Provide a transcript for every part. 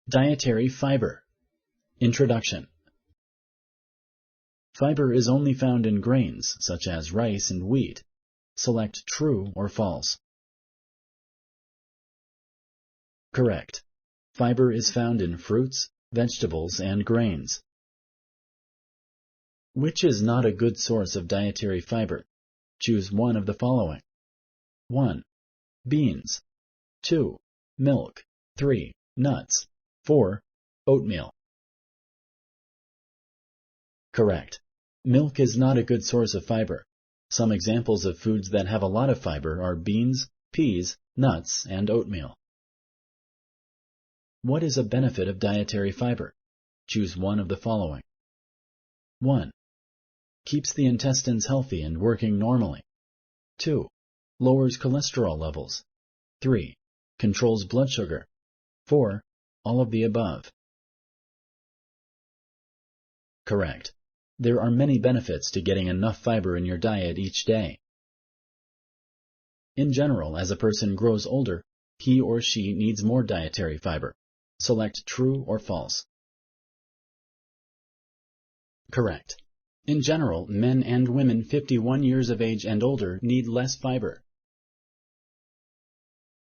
Dietary fiber. Introduction. Fiber is only found in grains, such as rice and wheat. Select true or false. Correct. Fiber is found in fruits, vegetables, and grains. Which is not a good source of dietary fiber? Choose one of the following. 1. Beans. 2. Milk. 3. Nuts. 4. Oatmeal. Correct. Milk is not a good source of fiber. Some examples of foods that have a lot of fiber are beans, peas, nuts, and oatmeal. What is a benefit of dietary fiber? Choose one of the following. 1. Keeps the intestines healthy and working normally. 2. Lowers cholesterol levels. 3. Controls blood sugar. 4. All of the above. Correct. There are many benefits to getting enough fiber in your diet each day. In general, as a person grows older, he or she needs more dietary fiber. Select true or false. Correct. In general, men and women 51 years of age and older need less fiber.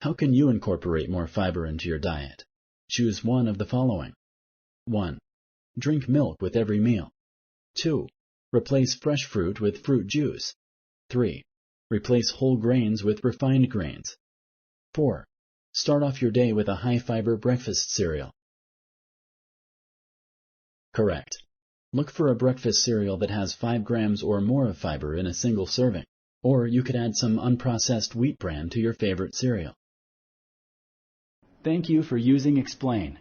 How can you incorporate more fiber into your diet? Choose one of the following. 1. Drink milk with every meal. 2. Replace fresh fruit with fruit juice. 3. Replace whole grains with refined grains. 4. Start off your day with a high-fiber breakfast cereal. Correct. Look for a breakfast cereal that has 5 grams or more of fiber in a single serving, or you could add some unprocessed wheat bran to your favorite cereal. Thank you for using Explain.